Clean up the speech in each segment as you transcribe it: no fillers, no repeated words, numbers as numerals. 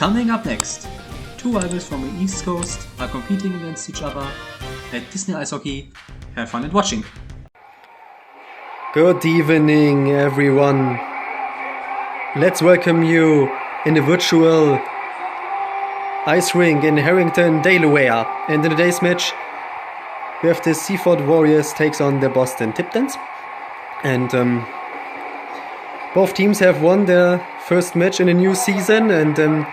Coming up next, two rivals from the East Coast are competing against each other at Disney Ice Hockey. Have fun at watching. Good evening, everyone. Let's welcome you in the virtual ice rink in Harrington, Delaware. And in today's match, we have the Seaford Warriors takes on the Boston Tiptons. And both teams have won their first match in the new season. And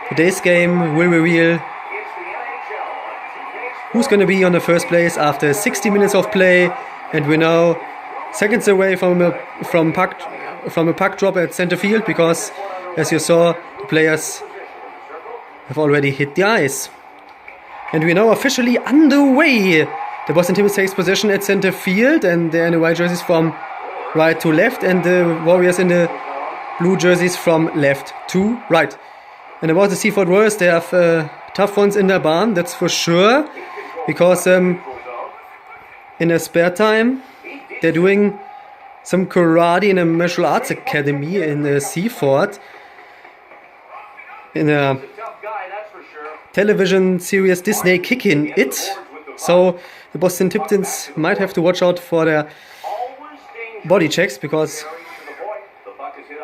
today's game will reveal who's going to be on the first place after 60 minutes of play. And we're now seconds away from a puck drop at center field, because, as you saw, the players have already hit the ice. And we're now officially underway. The Boston Tiptons takes possession at center field, and they're in the white jerseys from right to left, and the Warriors in the blue jerseys from left to right. And about the Seaford Warriors, they have tough ones in their barn, that's for sure, because in their spare time, they're doing some karate in a martial arts academy in Seaford, in a television series Disney Kickin' It. So the Boston Tiptons might have to watch out for their body checks, because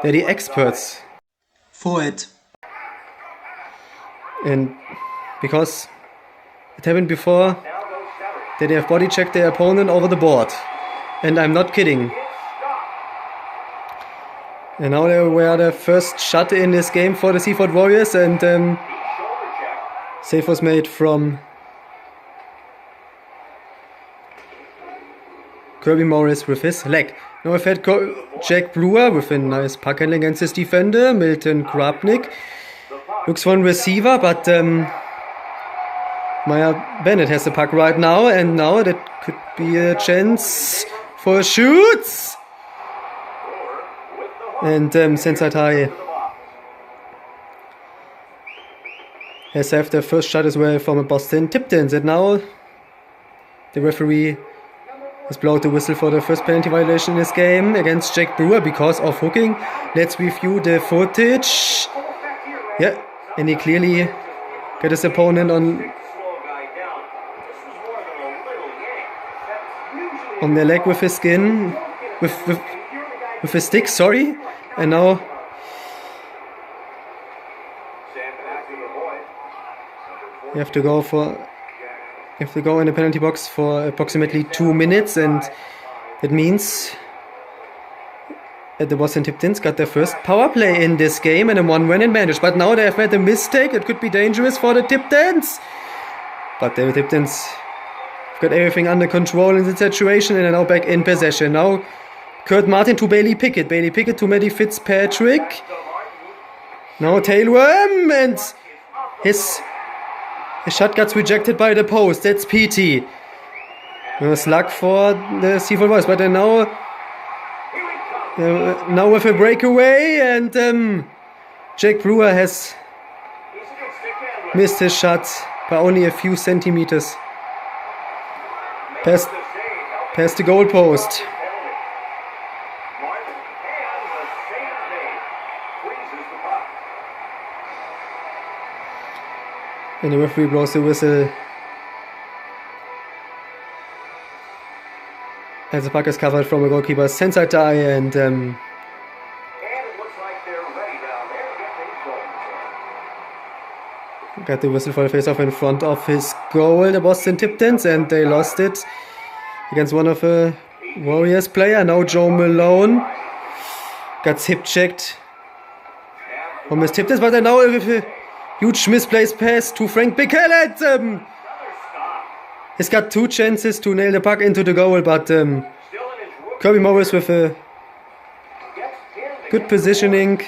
they're the experts for it. And because it happened before that they have body checked their opponent over the board. And I'm not kidding. And now they were the first shot in this game for the Seaford Warriors, and save was made from Kirby Morris with his leg. Now we've had Jack Brewer with a nice puck handling against his defender. Milton Krapnik looks for a receiver, but Maya Bennett has the puck right now, and now that could be a chance for shoots. And Sensatai has had their first shot as well from a Boston Tiptons. And now the referee has blown the whistle for the first penalty violation in this game against Jack Brewer because of hooking. Let's review the footage. Yeah, and he clearly got his opponent on their leg with his skin, with his stick, sorry. And now you have to go in the penalty box for approximately 2 minutes, and it means that the Boston Tiptons got their first power play in this game and a 1-win advantage. But now they have made a mistake. It could be dangerous for the Tiptons. But the Tiptons got everything under control in the situation and are now back in possession. Now Kurt Martin to Bailey Pickett. Bailey Pickett to Matty Fitzpatrick. Now tailworm, and his shot gets rejected by the post. That's PT. A slug for the Seaford Warriors, but now with a breakaway, and Jack Brewer has missed his shot by only a few centimeters past the goal post. And the referee blows the whistle as the puck is covered from a goalkeeper Sensatai, and got the whistle for the face-off in front of his goal, the Boston Tiptons, and they lost it against one of the Warriors player. Now Joe Malone got hip checked from his Tiptons, but then now with a huge misplaced pass to Frank Bickell. He's got 2 chances to nail the puck into the goal, but Kirby Morris with a good positioning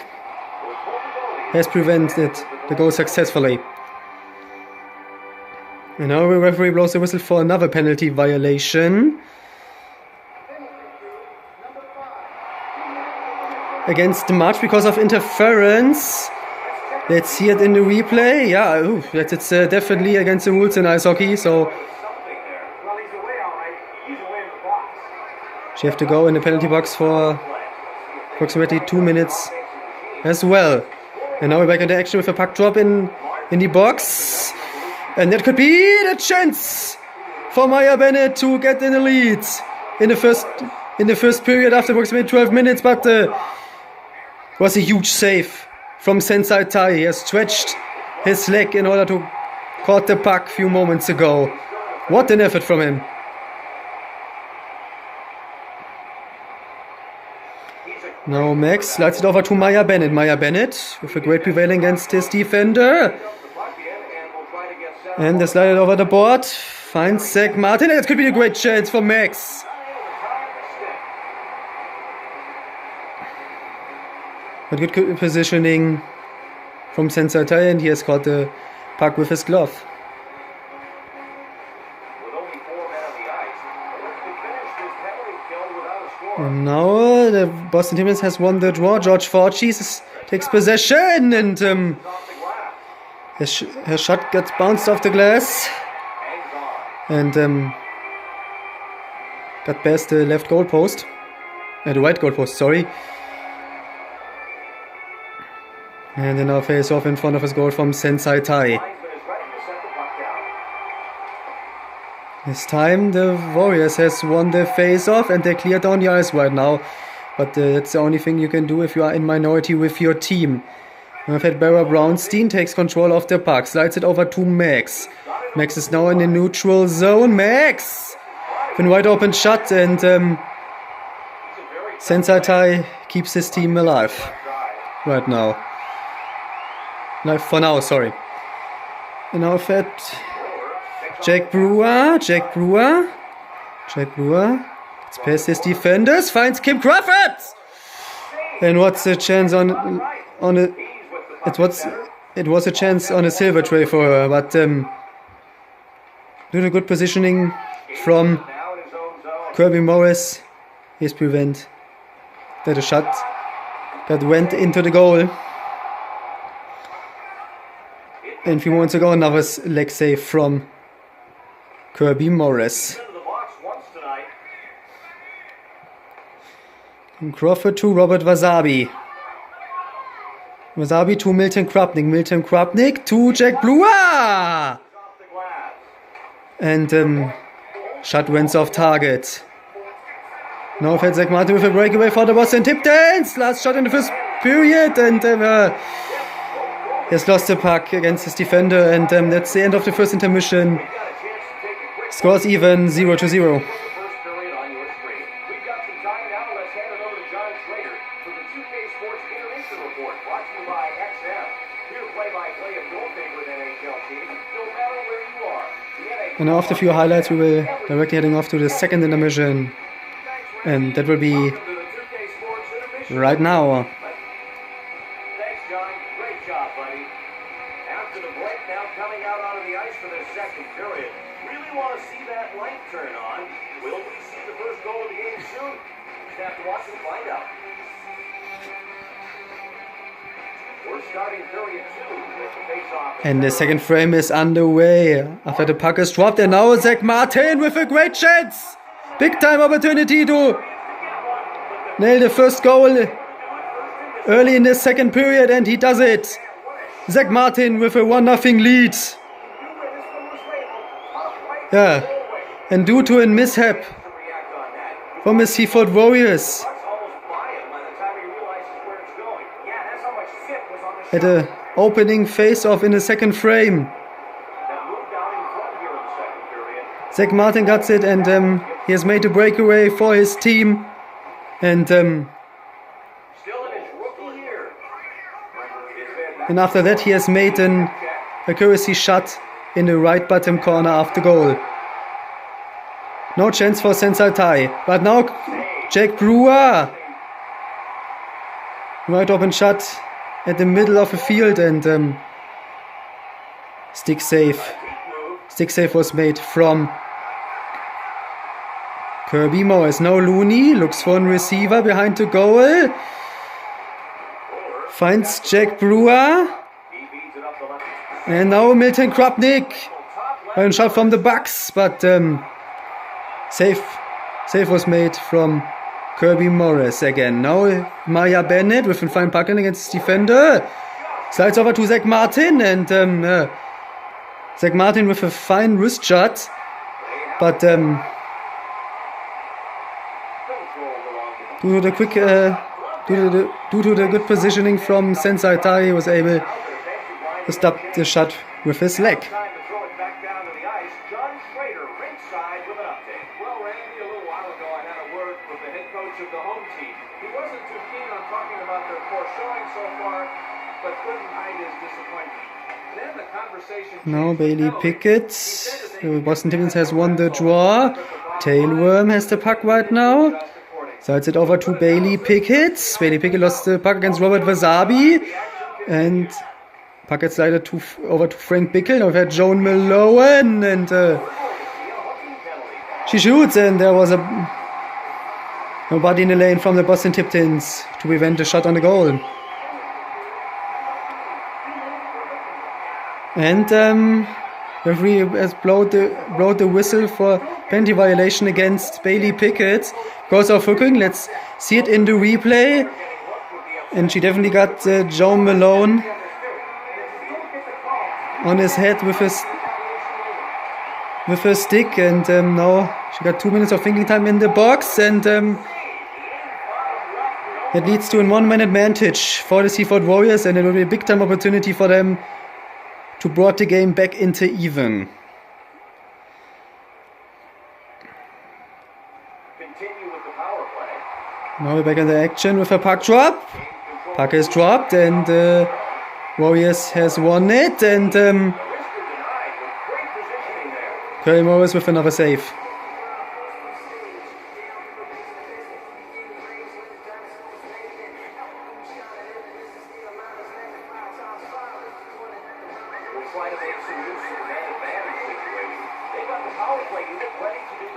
has prevented the goal successfully. And now the referee blows the whistle for another penalty violation against the March because of interference. Let's see it in the replay. Yeah, it's definitely against the rules in ice hockey, so she have to go in the penalty box for approximately 2 minutes as well. And now we're back into action with a puck drop in the box. And that could be the chance for Maya Bennett to get in the lead in the first period after approximately 12 minutes. But was a huge save from Sensei Tai. He has stretched his leg in order to caught the puck a few moments ago. What an effort from him. Now Max slides it over to Maya Bennett. Maya Bennett with a great prevailing against his defender. And they slide it over the board. Finds Zach Martin. That could be a great chance for Max. But good positioning from Sensei Tai, and he has caught the puck with his glove. And now the Boston Tiptons has won the draw. George Forges takes possession, and his shot gets bounced off the glass and got past the left goal post. The right goal post, sorry. And then now face off in front of his goal from Sensei Tai. This time the Warriors has won the face-off and they clear down the ice right now. But that's the only thing you can do if you are in minority with your team. We've had Barra Brownstein takes control of the puck, slides it over to Max. Max is now in the neutral zone. Max! Been wide open shot, and Sensei Tai keeps his team alive right now. Live for now, sorry. And now we've had Jack Brewer. It's past his defenders, finds Kim Crawford! And what's the chance on a... It was a chance on a silver tray for her, but due to good positioning from Kirby Morris, he's prevent that a shot that went into the goal. And a few moments ago, another leg save from Kirby Morris. From Crawford to Robert Wasabi. Wasabi to Milton Krupnik. Milton Krupnik to Jack Brewer. And shot went off target. Now fed Zach Martin with a breakaway for the Boston Tiptons. Last shot in the first period. And he has lost the puck against his defender. And that's the end of the first intermission. Scores even 0-0. And after a few highlights, we will directly heading off to the second intermission. And that will be right now. Thanks, John. Great job, buddy. After the break, now coming out onto the ice for their second period. Really want to see that light turn on. Will we see the first goal of the game soon? Just have to watch and find out. We're starting period 2 with the face-off. And the second frame is underway. After the puck is dropped, and now Zach Martin with a great chance. Big time opportunity to nail the first goal early in the second period, and he does it. Zach Martin with a 1-0 lead. Yeah, and due to a mishap from the Seaford Warriors at the opening face-off in the second frame, Zach Martin got it, and he has made a breakaway for his team. And after that, he has made an accuracy shot in the right bottom corner of the goal. No chance for Sensei Tai. But now Jack Brewer. Right open shot at the middle of the field, and stick save. Stick save was made from Kirby Morris. Now Looney looks for a receiver behind the goal. Finds Jack Brewer. And now Milton Krupnik. A shot from the Bucks, but save was made from Kirby Morris again. Now Maya Bennett with a fine puck in against his defender. Slides over to Zach Martin, and Zach Martin with a fine wrist shot, but due to the quick, due to the good positioning from Sensei Tai, he was able to stop the shot with his leg. Now Bailey Pickett. Boston Tiptons has won the draw. Tailworm has the puck right now. Slides it over to Bailey Pickett. Bailey Pickett lost the puck against Robert Wasabi. And puck gets slided over to Frank Bickle. Now we've had Joan Malone. And she shoots. And there was nobody in the lane from the Boston Tiptons to prevent the shot on the goal. And referee has blown the whistle for penalty violation against Bailey Pickett because of hooking. Let's see it in the replay. And she definitely got Joe Malone on his head with her stick. And now she got 2 minutes of thinking time in the box. And that leads to a 1 minute advantage for the Seaford Warriors. And it will be a big time opportunity for them to brought the game back into even. Continue with the power play. Now we're back in the action with a puck drop. Puck is dropped and Warriors has won it. And Curry Morris with another save.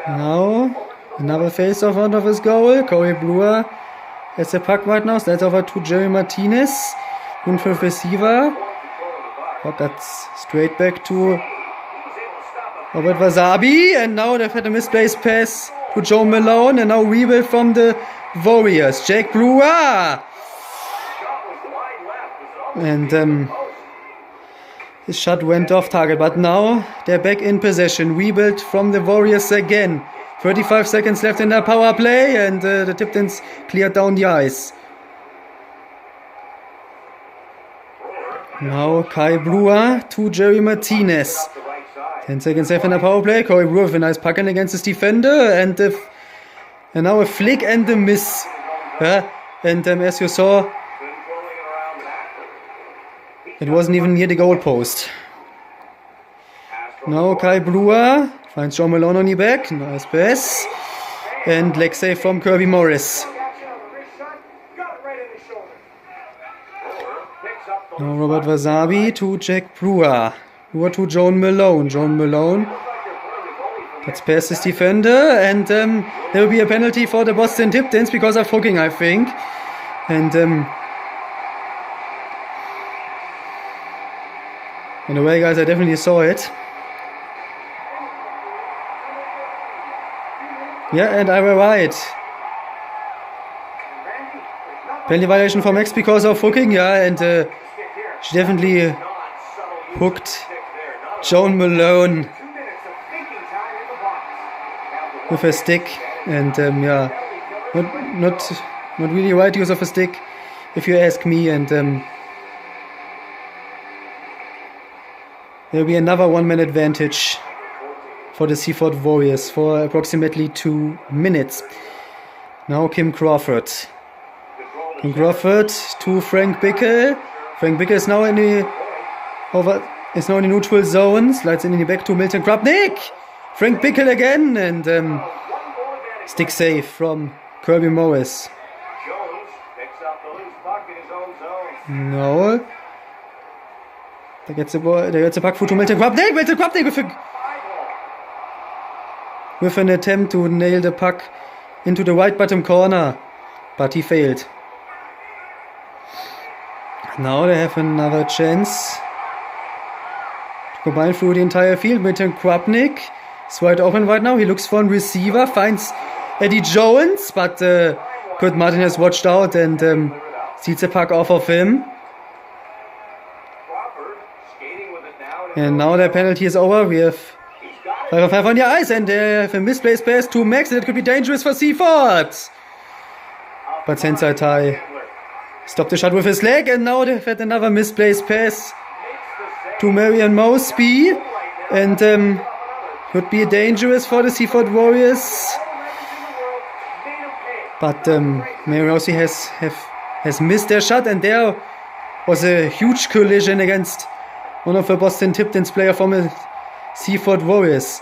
Now, another face-off out of his goal. Corey Brewer has the puck right now. Slides over to Jerry Martinez. Good for receiver. Puck got straight back to Robert Wasabi. And now they've had a misplaced pass to Joe Malone. And now rebuild from the Warriors. Jake Brewer. And his shot went off target, but now they're back in possession. Rebuild from the Warriors again. 35 seconds left in their power play, and the Tiptons cleared down the ice. Now Kai Brewer to Jerry Martinez. 10 seconds left in the power play. Corey Brewer with a nice puck in against his defender, and now a flick and a miss. And as you saw, it wasn't even near the goalpost. Now Kai Brewer finds John Malone on the back. Nice pass. And leg save from Kirby Morris. Now Robert Wasabi to Jack Brewer. Brewer to John Malone. John Malone gets past his defender. And there will be a penalty for the Boston Tiptons because of hooking, I think. And in a way, guys, I definitely saw it. Yeah, and I was right. Penalty violation for Max because of hooking, yeah, and she definitely hooked Joan Malone with a stick, and yeah, not really right use of a stick, if you ask me, and there will be another 1 minute advantage for the Seaford Warriors for approximately 2 minutes. Now Kim Crawford. Kim Crawford to Frank Bickle. Frank Bickle is now in the neutral zone. Slides in the back to Milton Krupnik. Frank Bickle again, and stick save from Kirby Morris. No. There gets a puck to Milton Krupnik. Milton Krupnik with an attempt to nail the puck into the right bottom corner, but he failed. Now they have another chance to combine through the entire field. Milton Krupnik is wide open right now. He looks for a receiver, finds Eddie Jones, but Kurt Martin has watched out and steals the puck off of him. Crawford skating with it now. And now the penalty is over. We have He's got it. 5 on 5 on the ice, and they have a misplaced pass to Max, and it could be dangerous for Seaford. But Sensei Tai stopped the shot with his leg, and now they've had another misplaced pass to Marion Mosby, and could be dangerous for the Seaford Warriors. But Marion Mosby has missed their shot, and there was a huge collision against one of the Boston Tiptons player from the Seaford Warriors.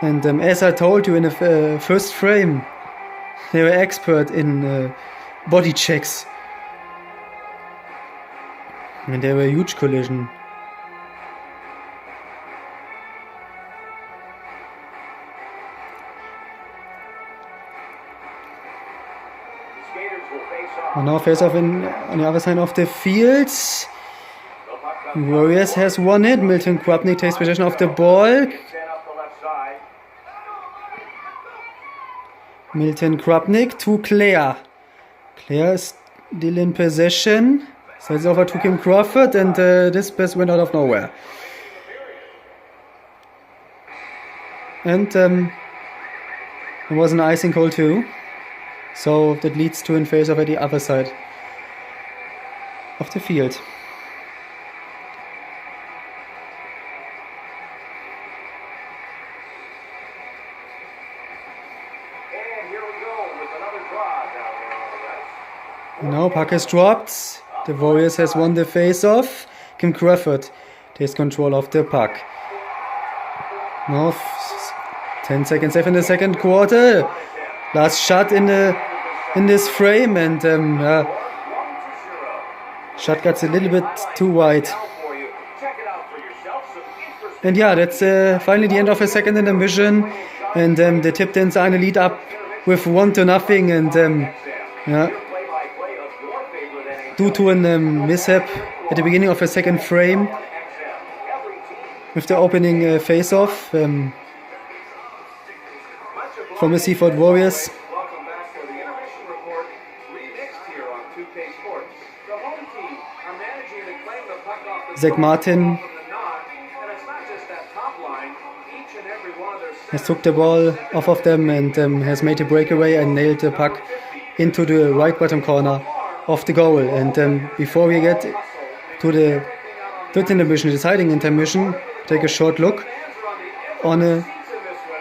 And as I told you in the first frame, they were expert in body checks. And there were a huge collision. Skaters will face off. And now face off on the other side of the field. Warriors has won it. Milton Krupnik takes possession of the ball. Sent up the left side. Milton Krupnik to Claire. Claire is still in possession. Sends over to Kim Crawford, and this pass went out of nowhere. And there was an icing call too. So that leads to a face off at the other side of the field. And here we go with another draw down there on the ice. Now puck is dropped. The Warriors has won the face-off. Kim Crawford takes control of the puck. Now 10 seconds left in the second quarter. Last shot in this frame, and shot got a little bit too wide. And yeah, that's finally the end of the second intermission. And the Tiptons are in the lead up with 1-0. And yeah, due to a mishap at the beginning of the second frame with the opening face-off from the Seaford Warriors. Welcome back to the intermission report. Remixed here on 2K Sports. The home team are managing to claim the puck off the Zach Martin from the nod, and it's not just that top line. Each and every one of their has took the ball off of them and has made a breakaway and nailed the puck into the right bottom corner of the goal. And before we get to the third intermission, the deciding intermission, take a short look on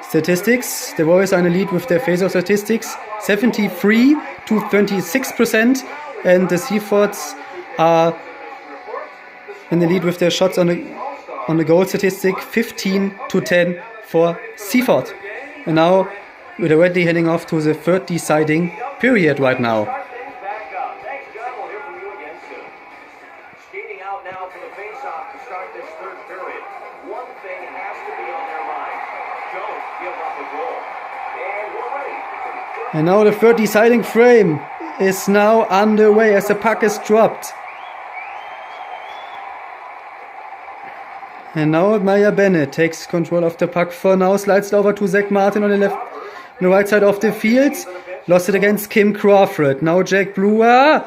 statistics. The Warriors are in the lead with their face-off statistics, 73 to 26%, and the Seafords are in the lead with their shots on the goal statistic, 15 to 10 for Seaford. And now we're already heading off to the third deciding period right now. back up. Thanks, John. We'll hear from you again soon. Skating out now for the face-off to start this third period. One thing has to be on their minds. Don't give up a goal. And we're ready. And now the third deciding frame is now underway as the puck is dropped. And now Maya Bennett takes control of the puck for now, slides it over to Zach Martin on the right side of the field. Lost it against Kim Crawford. Now Jack Brewer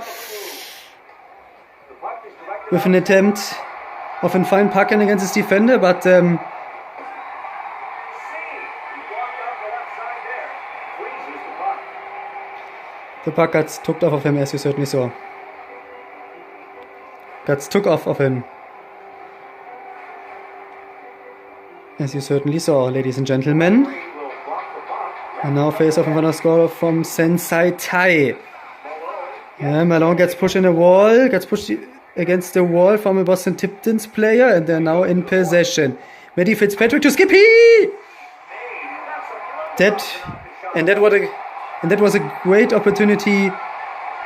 with an attempt of a fine puck in against his defender, but the puck got took off of him, as you certainly saw. Got took off of him. As you certainly saw, ladies and gentlemen. And now face off in front of score from Sensei Tai. Yeah, Malone gets pushed in the wall, gets pushed against the wall from a Boston Tiptons player, and they're now in possession. Maddie Fitzpatrick to Skippy! That was a great opportunity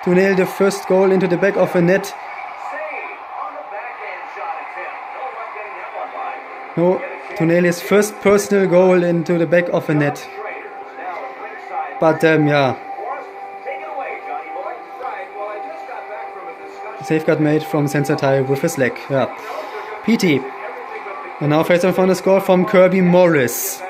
to nail the first goal into the back of the net. No, to nail his first personal goal into the back of the net. But yeah, safeguard made from Sensei Tai with his leg. Yeah, PT. And now face on for the score from Kirby Morris.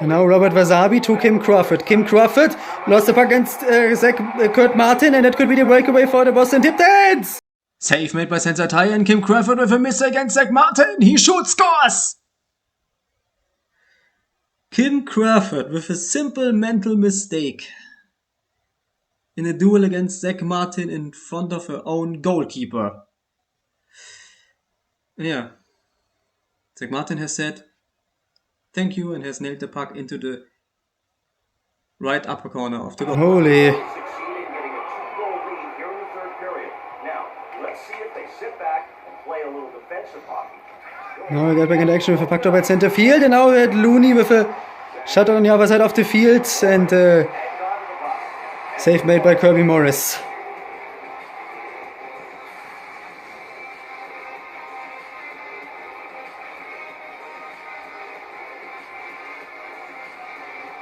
And now Robert Wasabi to Kim Crawford. Kim Crawford lost the puck against Kurt Martin, and it could be the breakaway for the Boston Tiptons. Save made by Sensor Ty, and Kim Crawford with a miss against Zach Martin. He shoots, scores! Kim Crawford with a simple mental mistake in a duel against Zach Martin in front of her own goalkeeper. Yeah. Zach Martin has said thank you and has nailed the puck into the right upper corner of the goal. Holy. Succeeded in getting a 2-goal lead here in the third period. Now, let's see if they sit back and play a little defensive hockey. Now we get back in action with a puck drop at center field, and now we had Looney with a shutout on the other side of the field, and save made by Kirby Morris.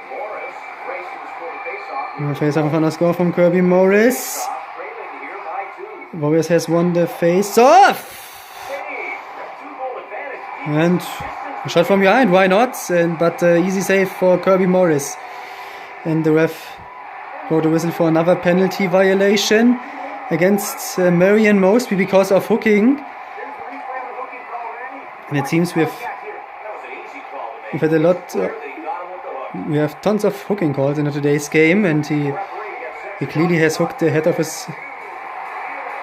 Morris races for the faceoff. Face off on a score from Kirby Morris. Trailing here by 2. Warriors has won the face off. Save. A 2-goal advantage. And a shot from behind, why not? But easy save for Kirby Morris. And the ref wrote a whistle for another penalty violation against Marion Mosby because of hooking. And it seems we've had a lot. We have tons of hooking calls in today's game, and he clearly has hooked the head of his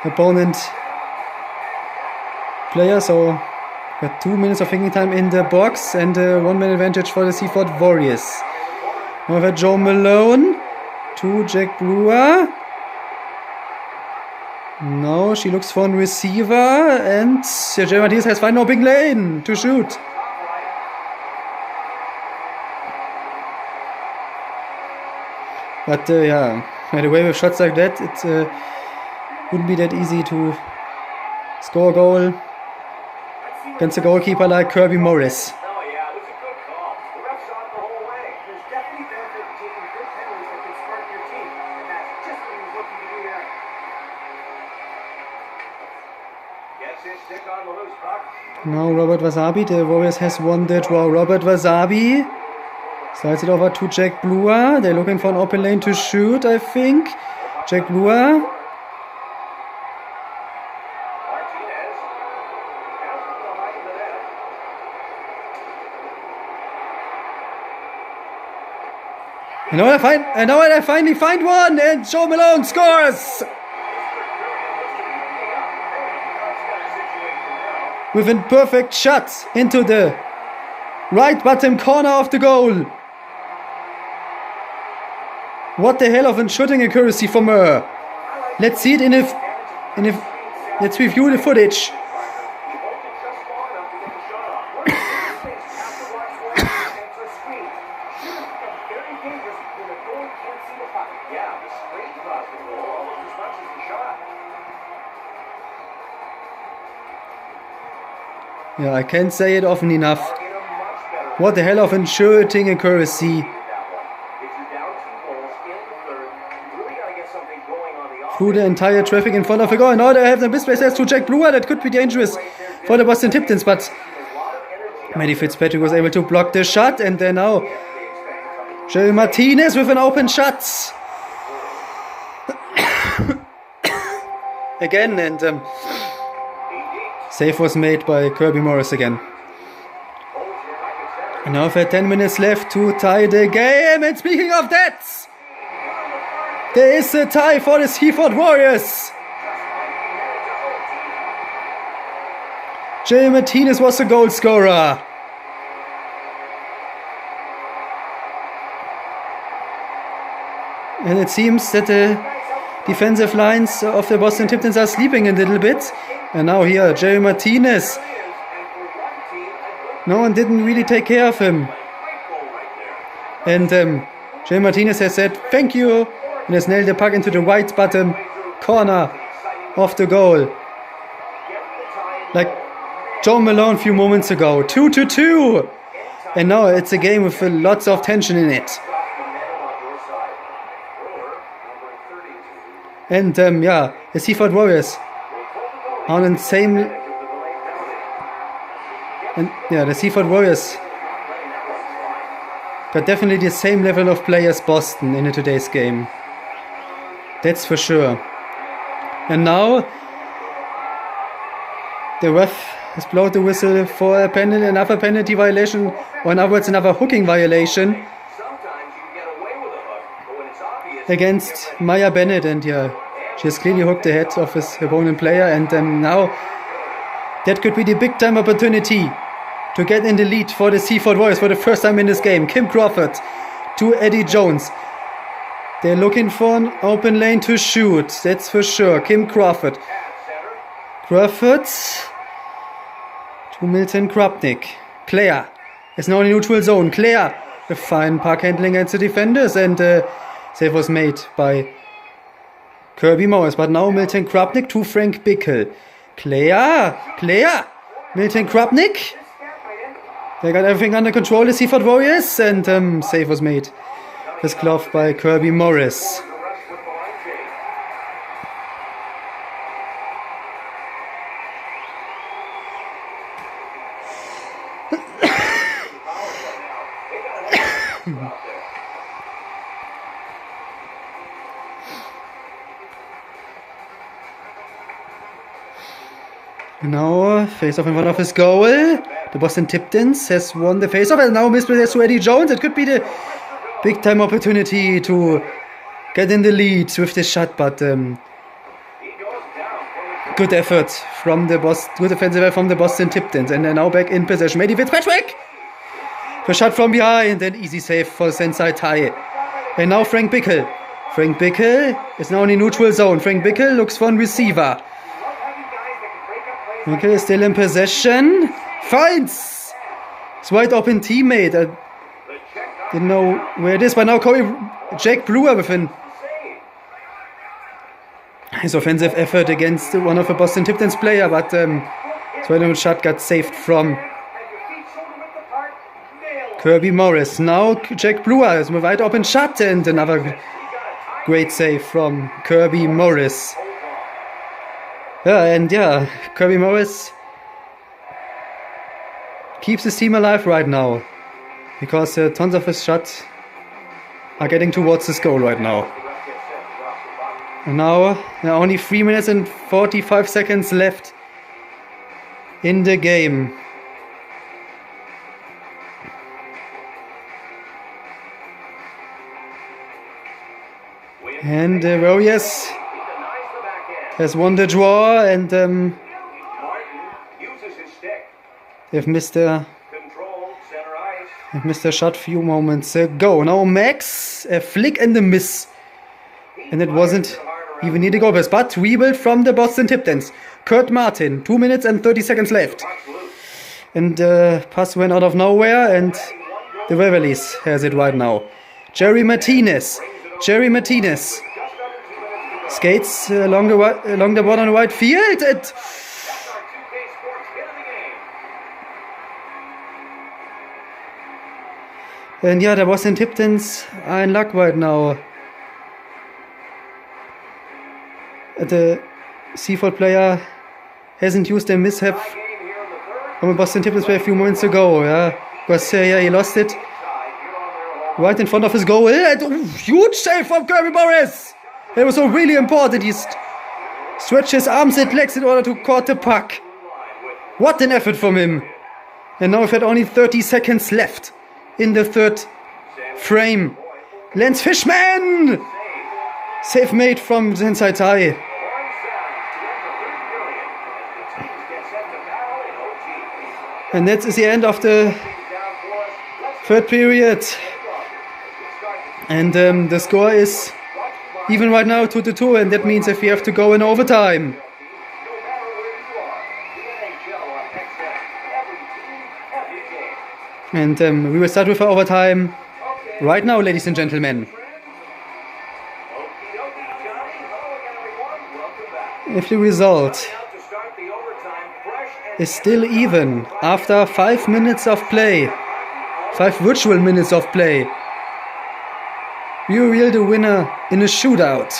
opponent player. So we had 2 minutes of thinking time in the box and 1 minute advantage for the Seaford Warriors. Now we have Joe Malone to Jack Brewer. Now she looks for a receiver, and Jay Matthias has found no big lane to shoot. But yeah, by the way, with shots like that, it wouldn't be that easy to score a goal against a goalkeeper like Kirby Morris. Oh, yeah, it was a good call. The ref saw it the whole way. There's definitely benefit to taking good penalties that can spark your team, and that's just what he was looking to do there. Gets his stick on the loose puck. Now Robert Wasabi, the Warriors has won the draw. Robert Wasabi slides it over to Jack Brewer. They're looking for an open lane to shoot, I think. Jack Brewer. Martinez. Out from behind the net. And now I finally find one, and Joe Malone scores! With a perfect shot into the right bottom corner of the goal. What the hell of a shooting accuracy from her. Let's see it let's review the footage. Yeah, I can't say it often enough. What the hell of a shooting accuracy. Through the entire traffic in front of the goal. Now they have the misplaced pass to Jack Brewer. That could be dangerous for the Boston Tiptons, but Matty Fitzpatrick was able to block the shot, and then now Jerry Martinez with an open shot. Again, and save was made by Kirby Morris again. And now we've had 10 minutes left to tie the game, and speaking of that, there is a tie for the Seaford Warriors. Jay Martinez was the goal scorer. And it seems that the defensive lines of the Boston Tiptons are sleeping a little bit. And now here, Jerry Martinez. No one didn't really take care of him. And Jerry Martinez has said thank you and has nailed the puck into the right bottom corner of the goal. Like Joe Malone a few moments ago. 2-2. And now it's a game with lots of tension in it. And yeah, the Seaford Warriors on the same. And yeah, the Seaford Warriors but definitely the same level of play as Boston in today's game. That's for sure. And now the ref has blown the whistle for a penalty, another penalty violation, or in other words, another hooking violation against Maya Bennett. And yeah, she has clearly hooked the head of his opponent player. And now that could be the big time opportunity to get in the lead for the Seaford Warriors for the first time in this game. Kim Crawford to Eddie Jones. They're looking for an open lane to shoot, that's for sure. Kim Crawford. Crawford to Milton Krupnik. Claire is now in the neutral zone. Claire, a fine puck handling against the defenders, and save was made by Kirby Morris. But now Milton Krupnik to Frank Bickel. Claire, Milton Krupnik. They got everything under control, the Seaford Warriors, and save was made. His glove by Kirby Morris. Now, face-off in front of his goal. The Boston Tiptons has won the face-off, and now misplays to Eddie Jones. It could be the big-time opportunity to get in the lead with this shot, but good effort from the good defensive effort from the Boston Tiptons, and they're now back in possession. Maybe Fitzpatrick! The shot from behind, and easy save for Sensei Tai. And now Frank Bickel. Frank Bickel is now in the neutral zone. Frank Bickel looks for a receiver. Bickel is still in possession. Finds his wide open teammate. Didn't know where it is, but now Jake Brewer with his offensive effort against one of the Boston Tiptons player, but his wide open shot got saved from Kirby Morris. Now Jake Brewer is with wide open shot, and another great save from Kirby Morris. Kirby Morris keeps his team alive right now, because tons of his shots are getting towards his goal right now. And now there are only 3 minutes and 45 seconds left in the game. And the Warriors has won the draw, and they've missed a shot few moments ago. Now Max, a flick and a miss, and it wasn't even near the goal post. But rebuild from the Boston Tiptons. Kurt Martin, 2 minutes and 30 seconds left, and pass went out of nowhere, and the Waverleys has it right now. Jerry Martinez skates along the bottom of the right field. And yeah, the Boston Tiptons are in luck right now. The Seaford player hasn't used a mishap from a Boston Tiptons player a few moments ago. Yeah, because he lost it right in front of his goal. And huge save from Kirby Morris. It was so really important. He stretched his arms and legs in order to caught the puck. What an effort from him. And now we've had only 30 seconds left in the third frame. Lance Fishman! Save made from Sensei Tai. And that is the end of the third period. And the score is even right now 2-2, and that means if we have to go in overtime. And we will start with our overtime right now, ladies and gentlemen. If the result is still even after 5 minutes of play, 5 virtual minutes of play, we reveal the winner in a shootout.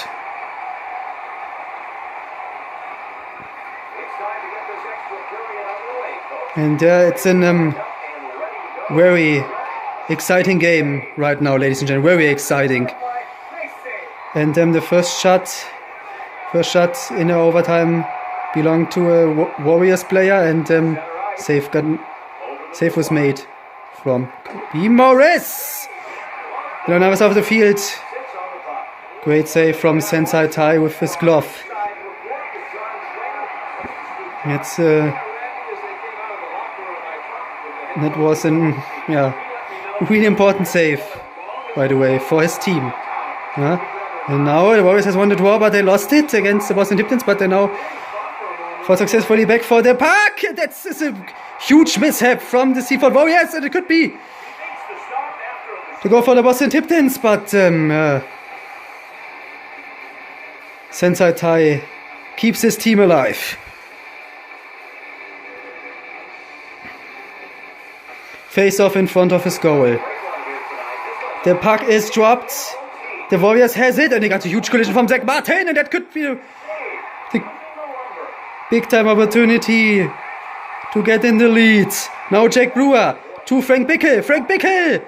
And it's a very exciting game right now, ladies and gentlemen. Very exciting. And the first shot in the overtime belonged to a Warriors player, and save was made from Kirby Morris. And on the other side of the field, great save from Sensei Tai with his glove. That was a really important save, by the way, for his team. And now the Warriors has won the draw, but they lost it against the Boston Tiptons, but they're now successfully back for the puck. That's a huge mishap from the Seaford Warriors, and it could be to go for the Boston Tiptons, but Sensei Tai keeps his team alive. Face off in front of his goal. The puck is dropped. The Warriors has it, and they got a huge collision from Zach Martin, and that could be the big time opportunity to get in the lead. Now Jack Brewer to Frank Bickel,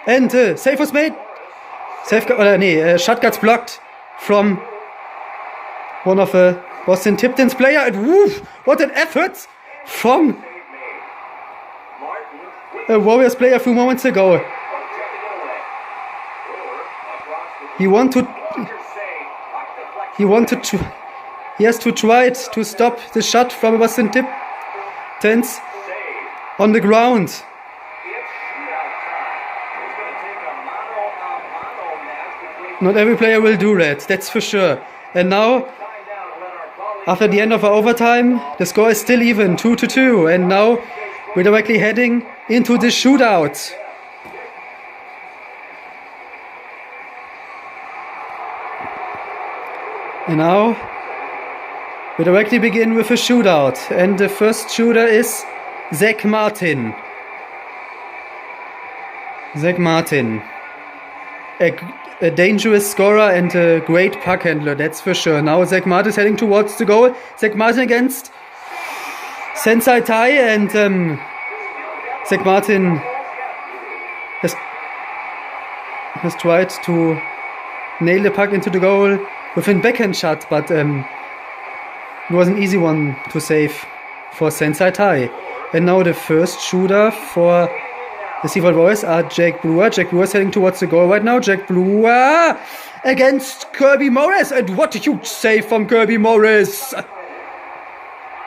and save was made. Shot gets blocked from one of the Boston Tiptons player, and woof, what an effort from a Warriors player a few moments ago. He has to try to stop the shot from Boston Tiptons on the ground. Not every player will do that's for sure. And now, after the end of our overtime, the score is still even, 2-2. And now we're directly heading into the shootout. And now we directly begin with a shootout, and the first shooter is Zach Martin. A dangerous scorer and a great puck handler, that's for sure. Now Zach Martin is heading towards the goal. Zach Martin against Sensei Tai, and Zach Martin has tried to nail the puck into the goal with a backhand shot, but it was an easy one to save for Sensei Tai. And now the first shooter for the Seaford Warriors are Jack Brewer. Jack Brewer is heading towards the goal right now. Jack Brewer against Kirby Morris, and what a huge save from Kirby Morris!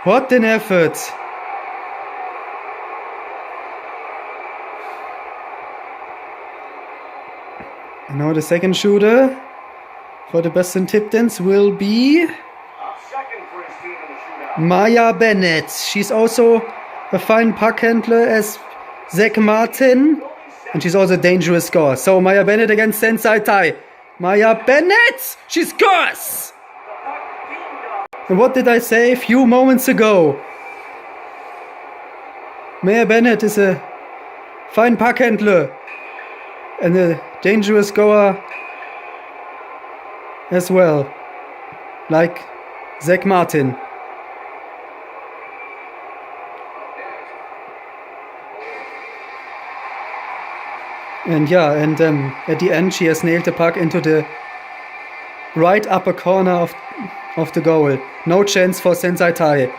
What an effort! And now the second shooter for the Boston Tiptons will be Maya Bennett. She's also a fine puck handler as Zach Martin, and she's also a dangerous scorer. So Maya Bennett against Sensei Tai. Maya Bennett! She scores! And what did I say a few moments ago? Maya Bennett is a fine puck handler and a dangerous scorer as well, like Zach Martin. And at the end she has nailed the puck into the right upper corner of the goal. No chance for Sensei Tai.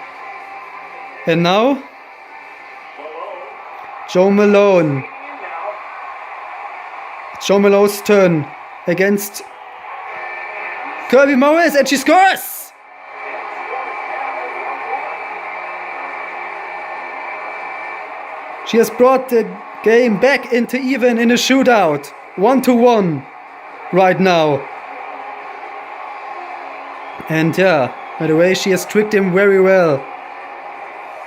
And now Joe Malone. Joe Malone's turn against Kirby Morris, and she scores! She has brought the game back into even in a shootout. 1-1 right now. And by the way, she has tricked him very well.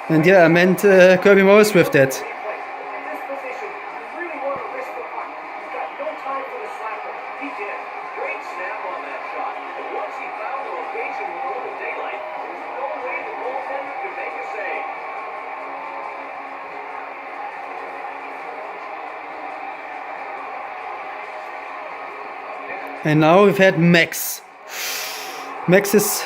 And I meant Kirby Morris with that. And now we've had Max. Max is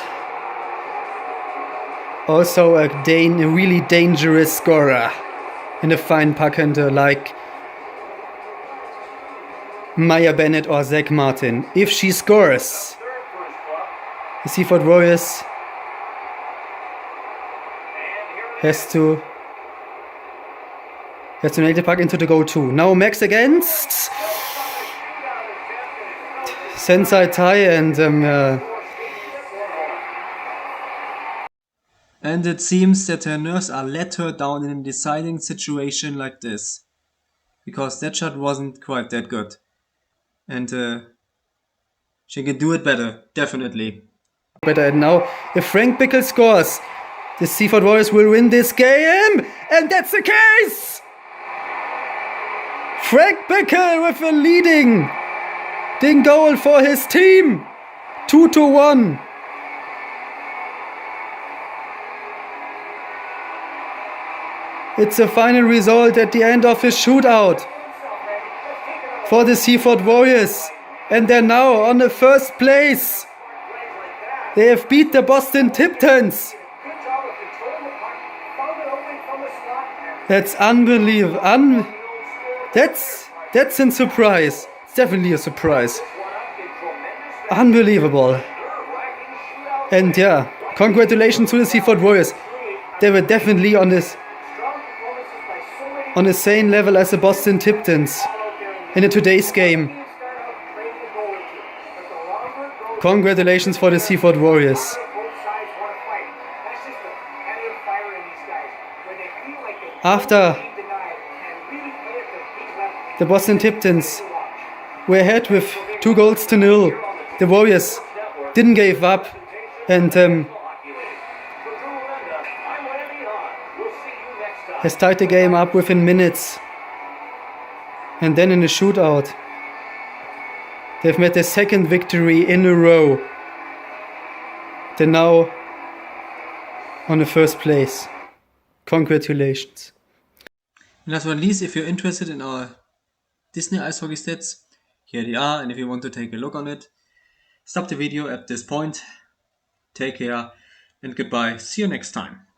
also a really dangerous scorer and a fine puck handler like Maya Bennett or Zach Martin. If she scores, the Seaford Warriors has to nail the puck into the goal too. Now Max against Sensei Tai, and it seems that her nerves are let her down in a deciding situation like this. Because that shot wasn't quite that good. And she can do it better, definitely. better. And now, if Frank Bickle scores, the Seaford Warriors will win this game, and that's the case. Frank Bickle with a leading goal for his team, 2-1. It's a final result at the end of a shootout for the Seaford Warriors, and they're now on the first place. They have beat the Boston Tiptons. That's unbelievable. That's a surprise. It's definitely a surprise. Unbelievable. And yeah, congratulations to the Seaford Warriors. They were definitely on the same level as the Boston Tiptons in today's game. Congratulations for the Seaford Warriors. After the Boston Tiptons were ahead with 2-0, the Warriors didn't give up and has tied the game up within minutes. And then in the shootout, they've made their second victory in a row. They're now on the first place. Congratulations. And last but not least, if you're interested in our Disney ice hockey stats, here they are, and if you want to take a look on it, stop the video at this point. Take care and goodbye. See you next time.